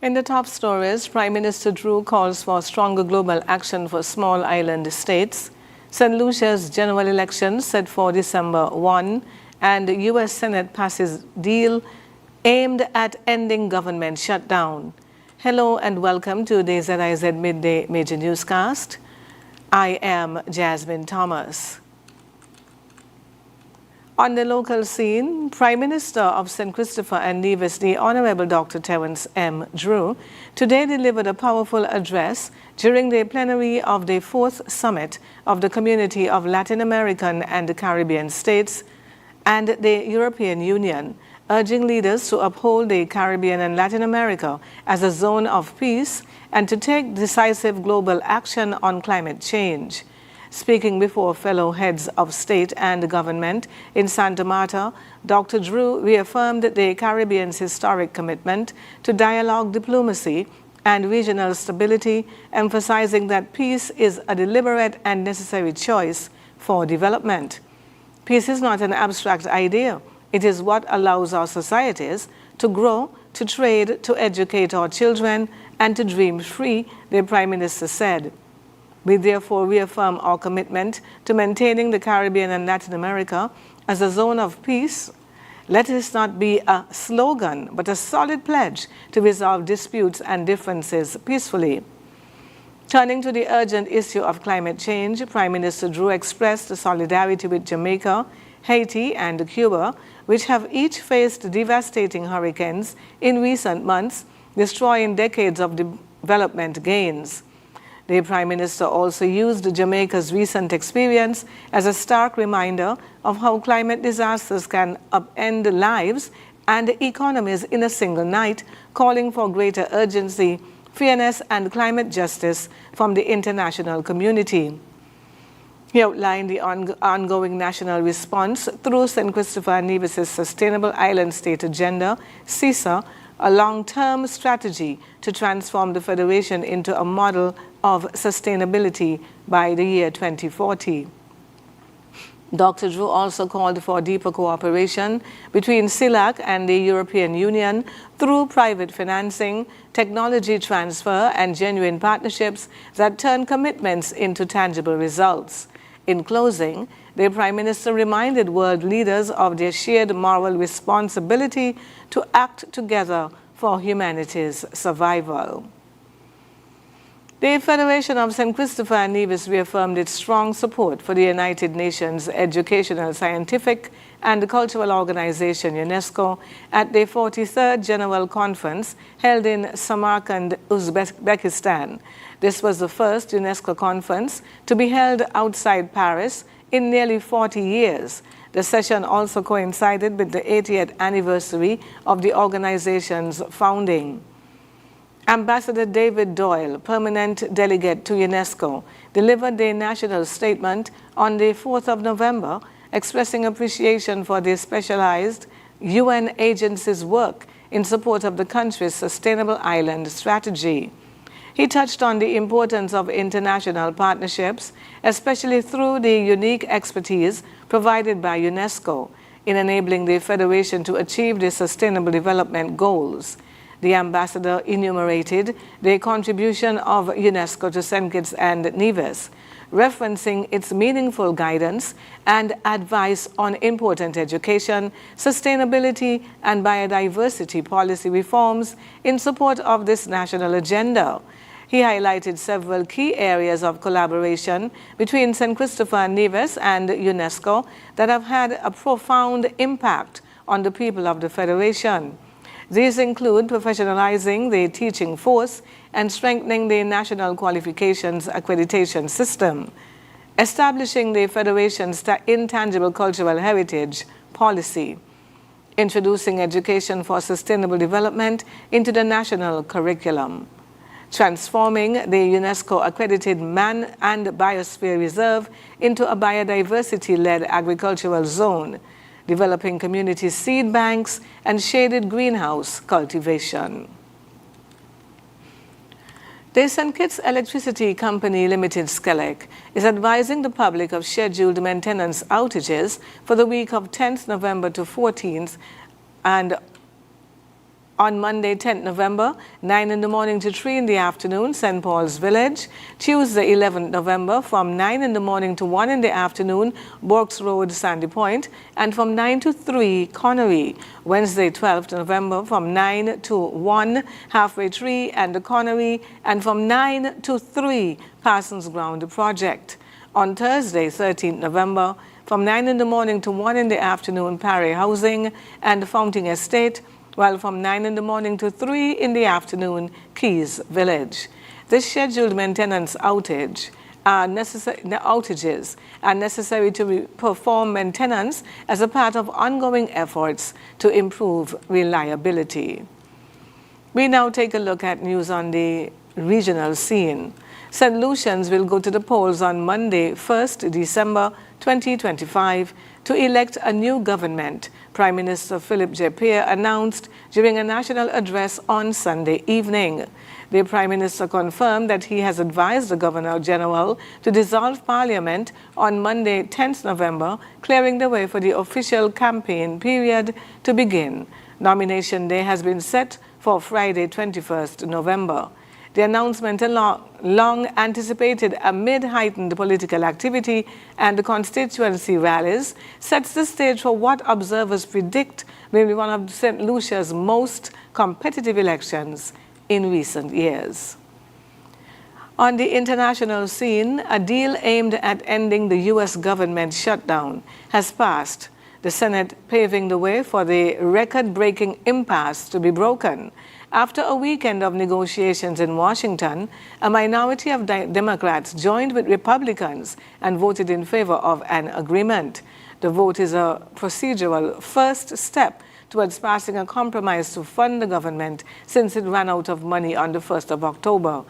In the top stories, Prime Minister Drew calls for stronger global action for small island states. St. Lucia's general elections set for December 1, and the U.S. Senate passes deal aimed at ending government shutdown. Hello and welcome to the ZIZ Midday Major Newscast. I am Jasmine Thomas. On the local scene, Prime Minister of St. Christopher and Nevis, the Honorable Dr. Terence M. Drew, today delivered a powerful address during the plenary of the 4th Summit of the Community of Latin American and Caribbean States and the European Union, urging leaders to uphold the Caribbean and Latin America as a zone of peace and to take decisive global action on climate change. Speaking before fellow heads of state and government in Santa Marta, Dr. Drew reaffirmed the Caribbean's historic commitment to dialogue, diplomacy, and regional stability, emphasizing that peace is a deliberate and necessary choice for development. Peace is not an abstract idea. It is what allows our societies to grow, to trade, to educate our children, and to dream free, the Prime Minister said. We therefore reaffirm our commitment to maintaining the Caribbean and Latin America as a zone of peace. Let this not be a slogan, but a solid pledge to resolve disputes and differences peacefully. Turning to the urgent issue of climate change, Prime Minister Drew expressed solidarity with Jamaica, Haiti, and Cuba, which have each faced devastating hurricanes in recent months, destroying decades of development gains. The Prime Minister also used Jamaica's recent experience as a stark reminder of how climate disasters can upend lives and economies in a single night, calling for greater urgency, fairness, and climate justice from the international community. He outlined the ongoing national response through St. Christopher and Nevis' Sustainable Island State Agenda, CISA, a long-term strategy to transform the Federation into a model of sustainability by the year 2040. Dr. Drew also called for deeper cooperation between CILAC and the European Union through private financing, technology transfer, and genuine partnerships that turn commitments into tangible results. In closing, the Prime Minister reminded world leaders of their shared moral responsibility to act together for humanity's survival. The Federation of St. Christopher and Nevis reaffirmed its strong support for the United Nations Educational, Scientific, and Cultural Organization, UNESCO, at the 43rd General Conference held in Samarkand, Uzbekistan. This was the first UNESCO conference to be held outside Paris in nearly 40 years. The session also coincided with the 80th anniversary of the organization's founding. Ambassador David Doyle, permanent delegate to UNESCO, delivered the national statement on the 4th of November, expressing appreciation for the specialized UN agency's work in support of the country's sustainable island strategy. He touched on the importance of international partnerships, especially through the unique expertise provided by UNESCO in enabling the Federation to achieve the Sustainable Development Goals. The ambassador enumerated the contribution of UNESCO to St. Kitts and Nevis, referencing its meaningful guidance and advice on important education, sustainability, and biodiversity policy reforms in support of this national agenda. He highlighted several key areas of collaboration between St. Christopher and Nevis and UNESCO that have had a profound impact on the people of the Federation. These include professionalizing the teaching force and strengthening the national qualifications accreditation system, establishing the Federation's intangible cultural heritage policy, introducing education for sustainable development into the national curriculum, transforming the UNESCO-accredited Man and Biosphere Reserve into a biodiversity-led agricultural zone, developing community seed banks and shaded greenhouse cultivation. The St. Kitts Electricity Company Limited, SCELEC, is advising the public of scheduled maintenance outages for the week of 10th November to 14th and On Monday, 10th November, 9 in the morning to 3 in the afternoon, St. Paul's Village. Tuesday, 11th November, from 9 in the morning to 1 in the afternoon, Borks Road, Sandy Point. And from 9 to 3, Connery. Wednesday, 12th November, from 9 to 1, Halfway Tree and the Connery. And from 9 to 3, Parsons Ground Project. On Thursday, 13th November, from 9 in the morning to 1 in the afternoon, Parry Housing and Fountain Estate, while from 9 in the morning to 3 in the afternoon, Keys Village. This scheduled maintenance outages are necessary to perform maintenance as a part of ongoing efforts to improve reliability. We now take a look at news on the regional scene. St. Lucians will go to the polls on Monday, 1st December 2025, to elect a new government, Prime Minister Philip J. Pierre announced during a national address on Sunday evening. The Prime Minister confirmed that he has advised the Governor-General to dissolve Parliament on Monday, 10th November, clearing the way for the official campaign period to begin. Nomination day has been set for Friday, 21st November. The announcement, long anticipated amid heightened political activity and constituency rallies, sets the stage for what observers predict will be one of St. Lucia's most competitive elections in recent years. On the international scene, a deal aimed at ending the U.S. government shutdown has passed, the Senate paving the way for the record-breaking impasse to be broken. After a weekend of negotiations in Washington, a minority of Democrats joined with Republicans and voted in favor of an agreement. The vote is a procedural first step towards passing a compromise to fund the government since it ran out of money on the 1st of October.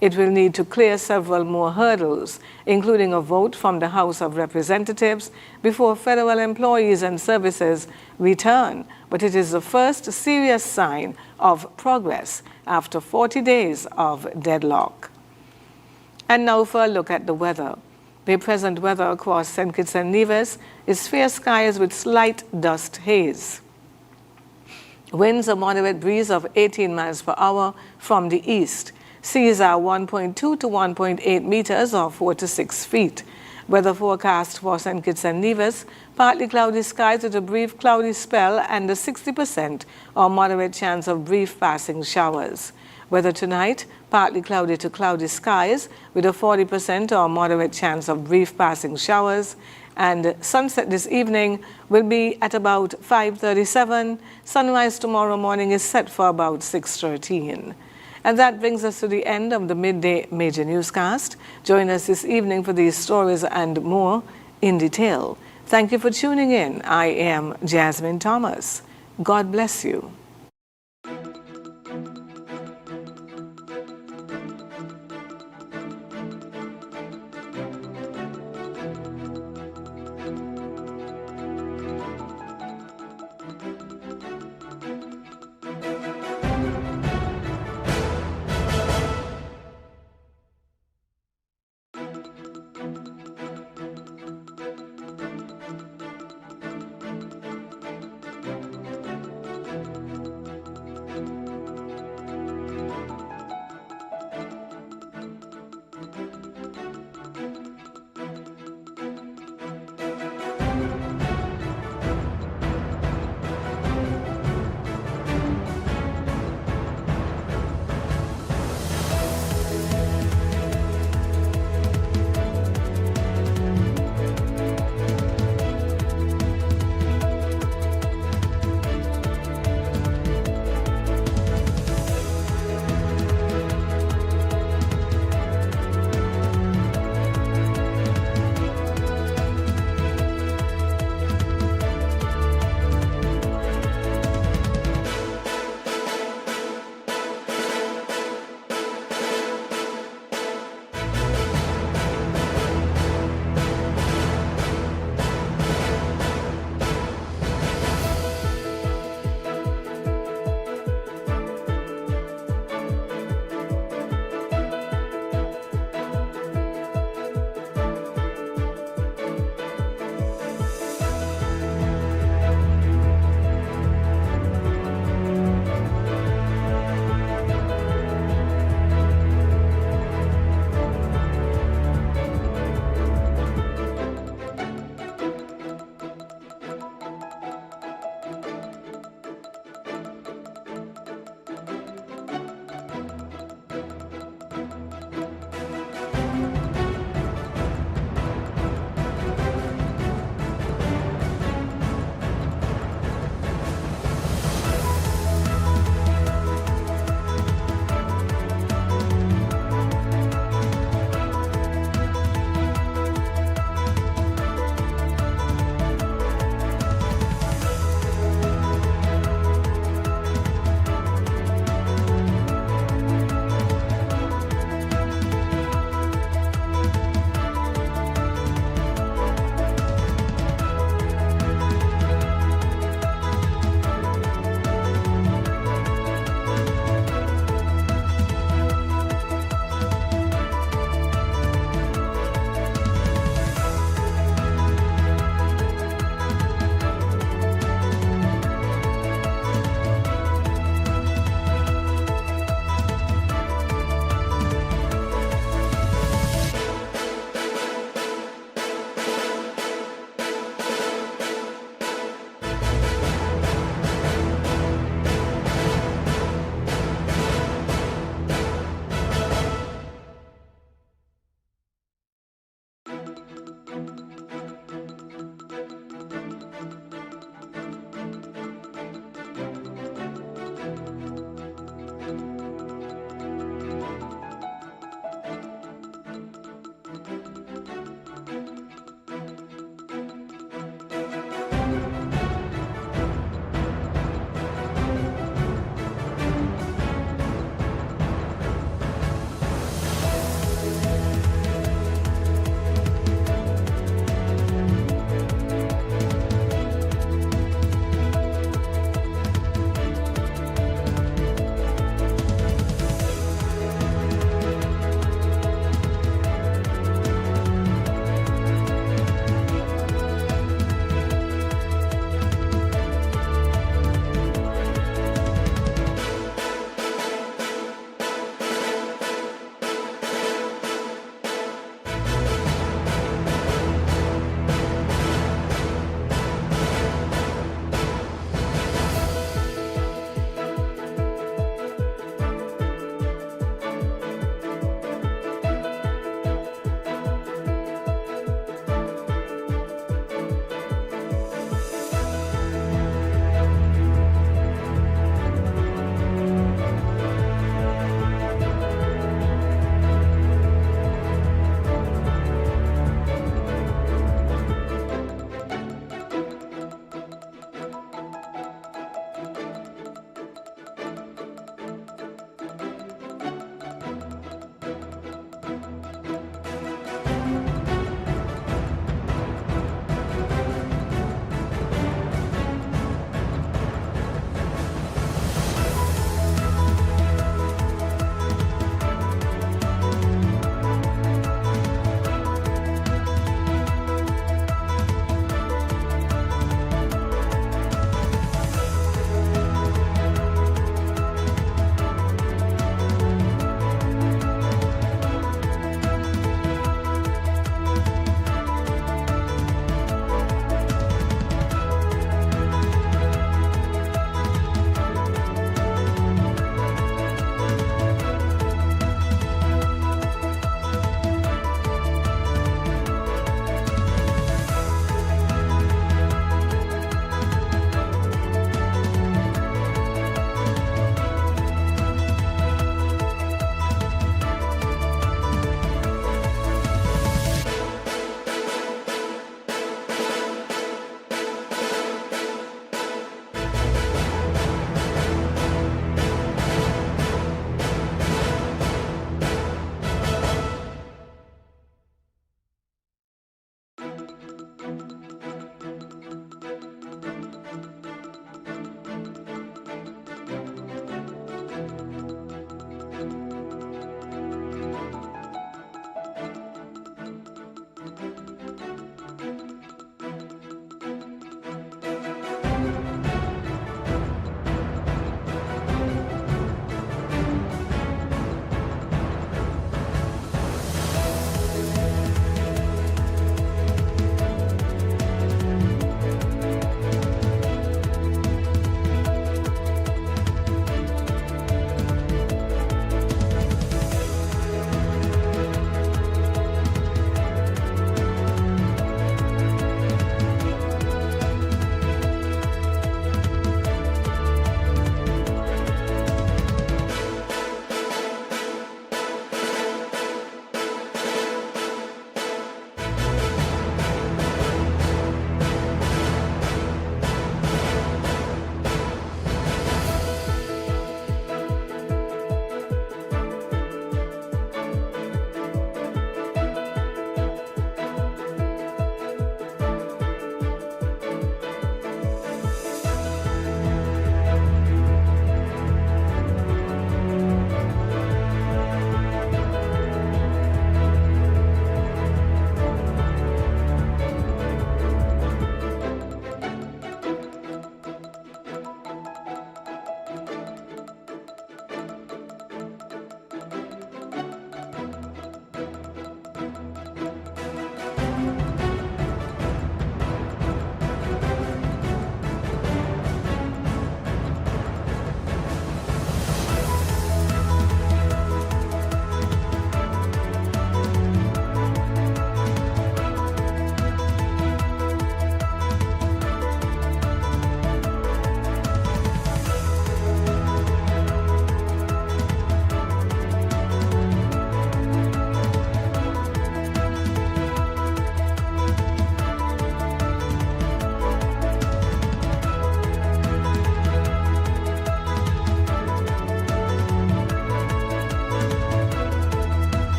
It will need to clear several more hurdles, including a vote from the House of Representatives before federal employees and services return. But it is the first serious sign of progress after 40 days of deadlock. And now for a look at the weather. The present weather across St. Kitts and Nevis is fair skies with slight dust haze. Winds a moderate breeze of 18 miles per hour from the east. Seas are 1.2 to 1.8 meters or 4 to 6 feet. Weather forecast for St. Kitts and Nevis, partly cloudy skies with a brief cloudy spell and a 60% or moderate chance of brief passing showers. Weather tonight, partly cloudy to cloudy skies with a 40% or moderate chance of brief passing showers. And sunset this evening will be at about 5:37. Sunrise tomorrow morning is set for about 6:13. And that brings us to the end of the Midday Major Newscast. Join us this evening for these stories and more in detail. Thank you for tuning in. I am Jasmine Thomas. God bless you.